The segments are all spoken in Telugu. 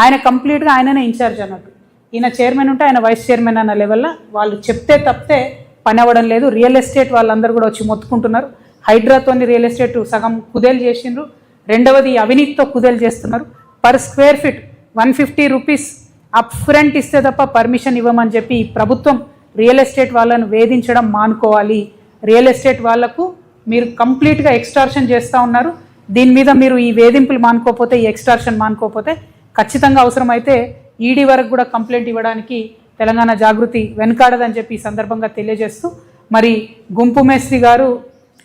ఆయన కంప్లీట్గా ఆయననే ఇన్ఛార్జ్ అన్నట్టు. ఈయన చైర్మన్ ఉంటే ఆయన వైస్ చైర్మన్ అన్న లెవెల్లో వాళ్ళు చెప్తే తప్పితే పని అవ్వడం లేదు. రియల్ ఎస్టేట్ వాళ్ళందరూ కూడా వచ్చి మొత్తుకుంటున్నారు. హైడ్రాతోని రియల్ ఎస్టేట్ సగం కుదేలు చేసిండ్రు. రెండవది అవినీతితో కుదేలు చేస్తున్నారు. Per square feet 150 rupees up front ఇస్తే తప్ప పర్మిషన్ ఇవ్వమని చెప్పి ప్రభుత్వం రియల్ ఎస్టేట్ వాళ్ళను వేధించడం మానుకోవాలి. రియల్ ఎస్టేట్ వాళ్లకు మీరు కంప్లీట్గా ఎక్స్టార్షన్ చేస్తూ ఉన్నారు. దీని మీద మీరు ఈ వేధింపులు మానుకోకపోతే, ఈ ఎక్స్టార్షన్ మానుకోకపోతే ఖచ్చితంగా అవసరమైతే ఈడీ వరకు కూడా కంప్లైంట్ ఇవ్వడానికి తెలంగాణ జాగృతి వెనుకాడదని చెప్పి ఈ సందర్భంగా తెలియజేస్తూ, మరి గుంపు మేస్త్రి గారు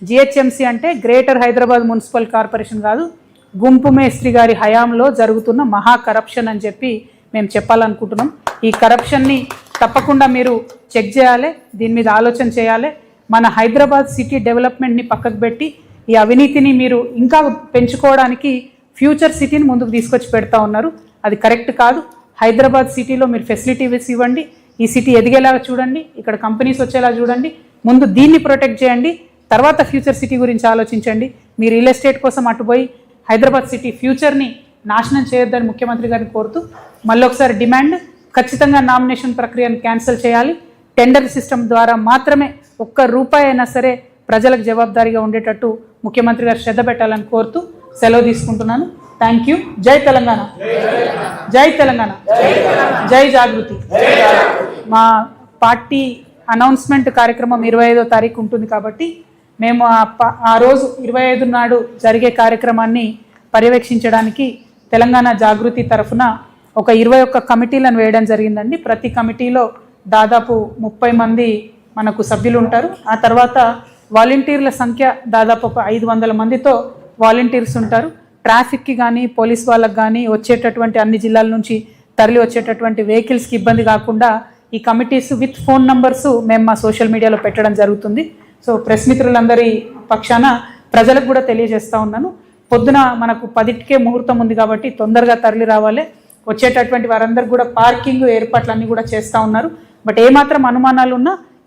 జిహెచ్ఎంసీ అంటే గ్రేటర్ హైదరాబాద్ మున్సిపల్ కార్పొరేషన్ కాదు, గుంపు మేస్త్రి గారి హయాంలో జరుగుతున్న మహా కరప్షన్ అని చెప్పి మేము చెప్పాలనుకుంటున్నాం. ఈ కరప్షన్ని తప్పకుండా మీరు చెక్ చేయాలి, దీని మీద ఆలోచన చేయాలి. మన హైదరాబాద్ సిటీ డెవలప్మెంట్ని పక్కకు పెట్టి ఈ అవినీతిని మీరు ఇంకా పెంచుకోవడానికి ఫ్యూచర్ సిటీని ముందుకు తీసుకొచ్చి పెడతా ఉన్నారు. అది కరెక్ట్ కాదు. హైదరాబాద్ సిటీలో మీరు ఫెసిలిటీస్ ఇవ్వండి, ఈ సిటీ ఎదిగేలాగా చూడండి, ఇక్కడ కంపెనీస్ వచ్చేలా చూడండి. ముందు దీన్ని ప్రొటెక్ట్ చేయండి, తర్వాత ఫ్యూచర్ సిటీ గురించి ఆలోచించండి. మీ రియల్ ఎస్టేట్ కోసం అటుపోయి హైదరాబాద్ సిటీ ఫ్యూచర్ని నాశనం చేయొద్దని ముఖ్యమంత్రి గారిని కోరుతూ మళ్ళొకసారి డిమాండ్, ఖచ్చితంగా నామినేషన్ ప్రక్రియను క్యాన్సిల్ చేయాలి. టెండర్ సిస్టమ్ ద్వారా మాత్రమే ₹1 అయినా సరే ప్రజలకు జవాబుదారీగా ఉండేటట్టు ముఖ్యమంత్రి గారు శ్రద్ధ పెట్టాలని కోరుతూ సెలవు తీసుకుంటున్నాను. Thank you. జై తెలంగాణ, జై తెలంగాణ, జై జాగృతి. మా పార్టీ అనౌన్స్మెంట్ కార్యక్రమం 25వ తారీఖు ఉంటుంది కాబట్టి మేము ఆ రోజు 25 నాడు జరిగే కార్యక్రమాన్ని పర్యవేక్షించడానికి తెలంగాణ జాగృతి తరఫున ఒక 21 కమిటీలను వేయడం జరిగిందండి. ప్రతి కమిటీలో దాదాపు 30 మంది మనకు సభ్యులు ఉంటారు. ఆ తర్వాత వాలంటీర్ల సంఖ్య దాదాపు ఒక 500 మందితో వాలంటీర్స్ ఉంటారు. ట్రాఫిక్కి కానీ పోలీస్ వాళ్ళకి కానీ వచ్చేటటువంటి అన్ని జిల్లాల నుంచి తరలి వచ్చేటటువంటి వెహికల్స్కి ఇబ్బంది కాకుండా ఈ కమిటీస్ విత్ ఫోన్ నంబర్స్ మేము మా సోషల్ మీడియాలో పెట్టడం జరుగుతుంది. సో ప్రెస్ మిత్రులందరి పక్షాన ప్రజలకు కూడా తెలియజేస్తూ ఉన్నాను. పొద్దున మనకు 10కే ముహూర్తం ఉంది కాబట్టి తొందరగా తరలి రావాలి. వచ్చేటటువంటి వారందరూ కూడా పార్కింగ్ ఏర్పాట్లన్నీ కూడా చేస్తూ ఉన్నారు. బట్ ఏమాత్రం అనుమానాలు ఉన్నా